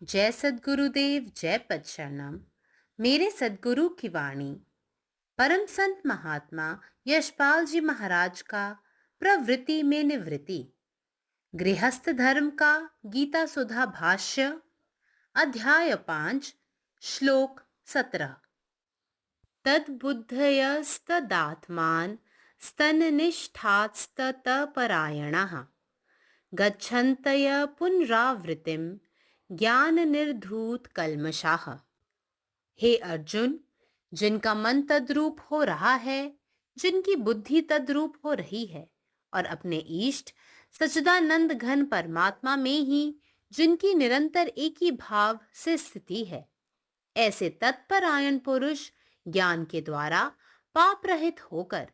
जय सद्गुरुदेव, जय पदशरणम। मेरे सद्गुरु की वाणी परम संत महात्मा यशपाल जी महाराज का प्रवृत्ति में निवृत्ति गृहस्थ धर्म का गीता सुधा भाष्य अध्याय 5 श्लोक 17। तद्बुद्धयस्तदात्मान स्तननिष्ठास्ततपरायणाः गच्छन्तय पुनरावृत्तिम ज्ञान निर्धूत कल्मषाः। हे अर्जुन, जिनका मन तद्रूप हो रहा है, जिनकी बुद्धि तद्रूप हो रही है और अपने इष्ट सच्चिदानंद घन परमात्मा में ही जिनकी निरंतर एक ही भाव से स्थिति है, ऐसे तत्परायण पुरुष ज्ञान के द्वारा पाप रहित होकर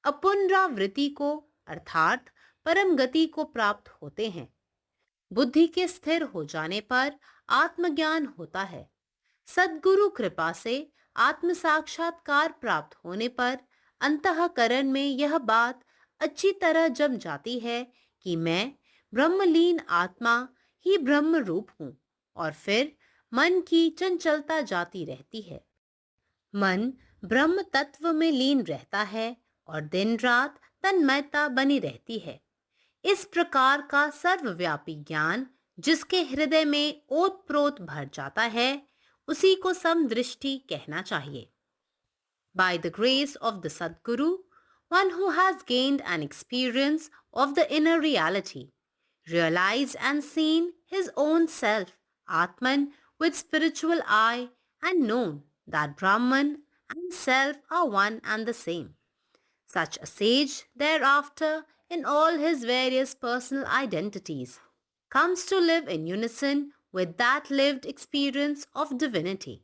अपुनरावृत्ति को अर्थात परम गति को प्राप्त होते हैं। बुद्धि के स्थिर हो जाने पर आत्मज्ञान होता है। सद्गुरु कृपा से आत्म साक्षात्कार प्राप्त होने पर अंतःकरण में यह बात अच्छी तरह जम जाती है कि मैं ब्रह्मलीन आत्मा ही ब्रह्म रूप हूँ, और फिर मन की चंचलता जाती रहती है। मन ब्रह्म तत्व में लीन रहता है और दिन रात तन्मयता बनी रहती है। इस प्रकार का सर्वव्यापी ज्ञान जिसके हृदय में ओतप्रोत भर जाता है, उसी को समदृष्टि कहना चाहिए। By the grace of the Sadguru, one who has gained an experience of the inner reality, realized and seen his own self, Atman, with spiritual eye, and known that Brahman and self are one and the same. Such a sage, thereafter, in all his various personal identities, comes to live in unison with that lived experience of divinity.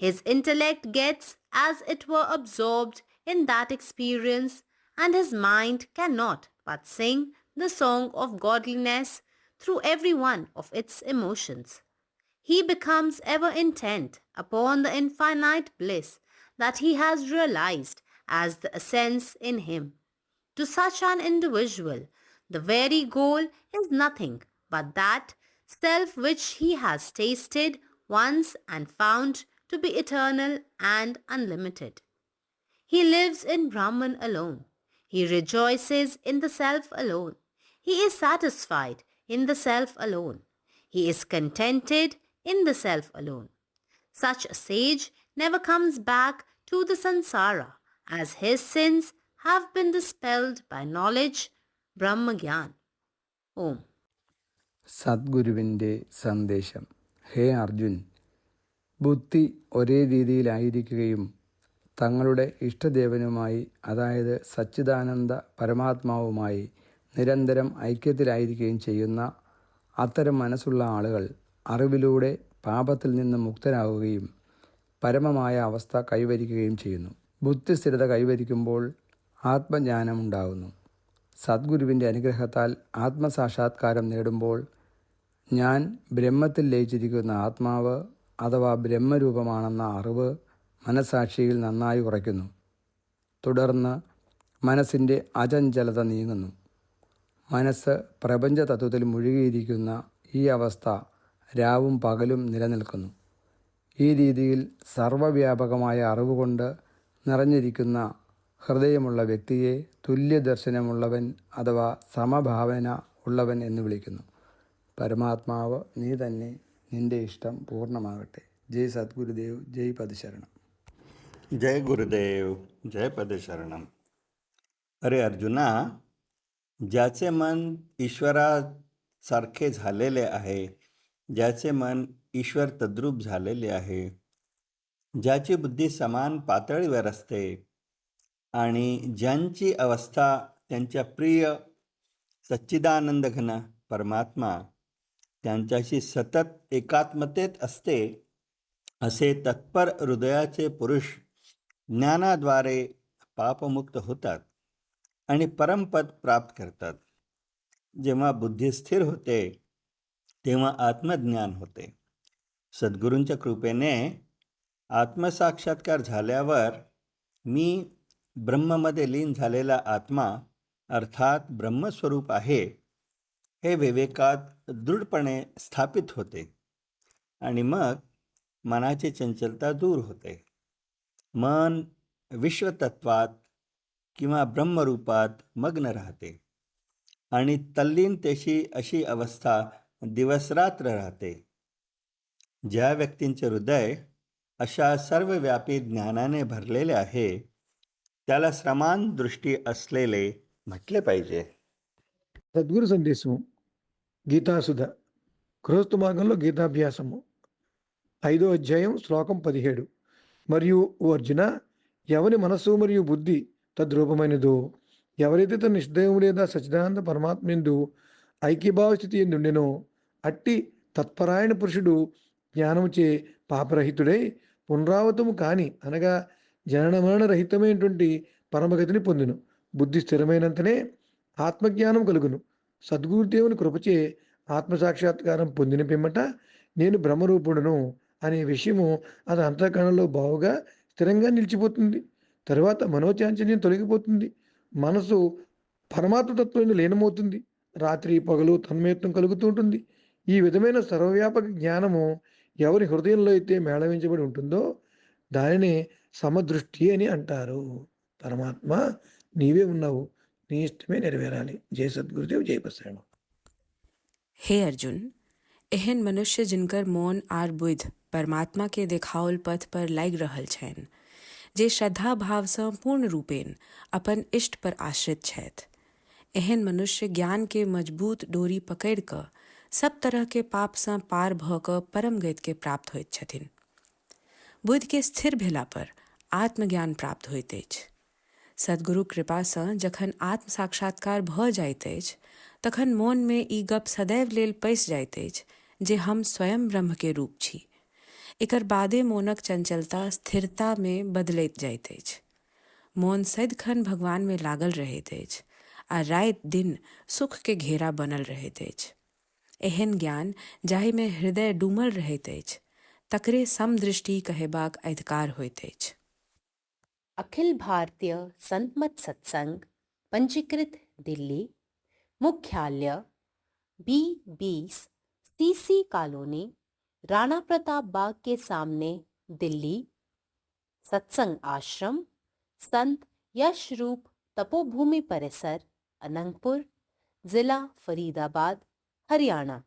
His intellect gets, as it were, absorbed in that experience, and his mind cannot but sing the song of godliness through every one of its emotions. He becomes ever intent upon the infinite bliss that he has realized as the essence in him. To such an individual, the very goal is nothing but that self which he has tasted once and found to be eternal and unlimited. He lives in Brahman alone. He rejoices in the self alone. He is satisfied in the self alone. He is contented in the self alone. Such a sage never comes back to the sansara, as his sins have been dispelled by knowledge, Brahmagyan. Om. സദ്ഗുരുവിൻ്റെ സന്ദേശം. ഹേ അർജുൻ, ബുദ്ധി ഒരേ രീതിയിലായിരിക്കുകയും തങ്ങളുടെ ഇഷ്ടദേവനുമായി, അതായത് സച്ചിദാനന്ദ പരമാത്മാവുമായി നിരന്തരം ഐക്യത്തിലായിരിക്കുകയും ചെയ്യുന്ന അത്തരം മനസ്സുള്ള ആളുകൾ അറിവിലൂടെ പാപത്തിൽ നിന്ന് മുക്തരാകുകയും പരമമായ അവസ്ഥ കൈവരിക്കുകയും ചെയ്യുന്നു. ബുദ്ധിസ്ഥിരത കൈവരിക്കുമ്പോൾ ആത്മജ്ഞാനമുണ്ടാകുന്നു. സദ്ഗുരുവിൻ്റെ അനുഗ്രഹത്താൽ ആത്മസാക്ഷാത്കാരം നേടുമ്പോൾ ഞാൻ ബ്രഹ്മത്തിൽ ലയിച്ചിരിക്കുന്ന ആത്മാവ് അഥവാ ബ്രഹ്മരൂപമാണെന്ന അറിവ് മനസ്സാക്ഷിയിൽ നന്നായി ഉറയ്ക്കുന്നു. തുടർന്ന് മനസ്സിൻ്റെ അചഞ്ചലത നീങ്ങുന്നു. മനസ്സ് പ്രപഞ്ചതത്വത്തിൽ മുഴുകിയിരിക്കുന്ന ഈ അവസ്ഥ രാവും പകലും നിലനിൽക്കുന്നു. ഈ രീതിയിൽ സർവവ്യാപകമായ അറിവുകൊണ്ട് നിറഞ്ഞിരിക്കുന്ന ഹൃദയമുള്ള വ്യക്തിയെ തുല്യദർശനമുള്ളവൻ അഥവാ സമഭാവന ഉള്ളവൻ എന്ന് വിളിക്കുന്നു. പരമാത്മാവ് നീ തന്നെ, നിന്റെ ഇഷ്ടം പൂർണ്ണമാകട്ടെ. ജയ് സദ്ഗുരുദേവ്, ജയ് പദശരണം. जय गुरुदेव, जय पदशरणम. अरे अर्जुना, ज्याचे मन ईश्वरासारखे झालेले आहे, ज्याचे मन ईश्वर तद्रूप झालेले आहे, ज्याची बुद्धी समान पातळीवर असते आणि ज्यांची अवस्था त्यांच्या प्रिय सच्चिदानंद घन परमात्मा त्यांच्याशी सतत एकात्मतेत असते, असे तत्पर हृदयाचे पुरुष ज्ञानाद्वारे पापमुक्त होतात आणि परमपद प्राप्त करतात. जेव्हा बुद्धी स्थिर होते तेव्हा आत्मज्ञान होते. सद्गुरूंच्या कृपेने आत्मसाक्षात्कार झाल्यावर मी ब्रह्ममध्ये लीन झालेला आत्मा अर्थात ब्रह्मस्वरूप आहे हे विवेकात दृढपणे स्थापित होते. आणि मग मनाची चंचलता दूर होते. मन विश्वतत्वात किंवा ब्रह्मरूपात मग्न राहते आणि तल्लीनतेशी अशी अवस्था दिवसरात्र राहते. ज्या व्यक्तींचे हृदय अशा सर्वव्यापी ज्ञानाने भरलेले आहे त्याला समान दृष्टी असलेले म्हटले पाहिजे. సద్గురు సందేశము గీతాసుధ గృహస్థు మార్గంలో గీతాభ్యాసము 5వ అధ్యాయం శ్లోకం 17. మరియు ఓ అర్జున, ఎవరి మనస్సు మరియు బుద్ధి తద్రూపమైనదో, ఎవరైతే తన నిశ్చయం లేదా సచ్చిదానంద పరమాత్మెందు ఐక్యభావ స్థితి ఎందుండెనో అట్టి తత్పరాయణ పురుషుడు జ్ఞానముచే పాపరహితుడై పునరావృతము కాని అనగా జనన మరణ రహితమైనటువంటి పరమగతిని పొందును. బుద్ధి స్థిరమైనంతనే ఆత్మజ్ఞానం కలుగును. సద్గురుదేవుని కృపచే ఆత్మసాక్షాత్కారం పొందిన పిమ్మట నేను బ్రహ్మరూపుడును అనే విషయము అది అంతఃకరణలో బావుగా స్థిరంగా నిలిచిపోతుంది. తరువాత మనోచాంచల్యం తొలగిపోతుంది. మనసు పరమాత్మతత్వంలో లీనమవుతుంది. రాత్రి పగలు తన్మయత్వం కలుగుతూ ఉంటుంది. ఈ విధమైన సర్వవ్యాపక జ్ఞానము ఎవరి హృదయంలో అయితే మేళవించబడి ఉంటుందో దానినే సమదృష్టి అని అంటారు. పరమాత్మ నీవే ఉన్నావు, నీ ఇష్టమే నెరవేరాలి. జయ సద్గురుదేవ్, జయ ప్రసరణ. हे अर्जुन, एहन मनुष्य जिनकर मौन आर बुध परमात्मा के देखाओल पथ पर लाग रहल छन, जे श्रद्धा भाव से पूर्ण रूपेण अपन इष्ट पर आश्रित छथि, एहन मनुष्य ज्ञान के मजबूत डोरी पकड़ क सब तरह के पाप से पार भ क परम गति के प्राप्त होइत छथिन. बुध के स्थिर भेला पर आत्मज्ञान प्राप्त होइत अछि. सद्गुरु कृपा से जखन आत्म साक्षात्कार भ जाइत अछि तखन मोन में ई गप सदैव लेल पैस जाइत अछि जे हम स्वयं ब्रह्म के रूप छी. एकर बादे मोनक चंचलता स्थिरता में बदलैत जाइत अछि. मोन सदिखन भगवान में लागल रहैत अछि आ राति दिन सुख के घेरा बनल रहैत अछि. एहन ज्ञान जाहि में हृदय डूमल रहैत अछि तकरे समदृष्टि कहेबाक अधिकार होइत अछि. अखिल भारतीय संतमत सत्संग पंजीकृत दिल्ली, मुख्यालय B20 CC colony, Rana Pratap Bagh के सामने, दिल्ली. सत्संग आश्रम संत यश रूप तपोभूमि परिसर, अनंगपुर, जिला फरीदाबाद, हरियाणा.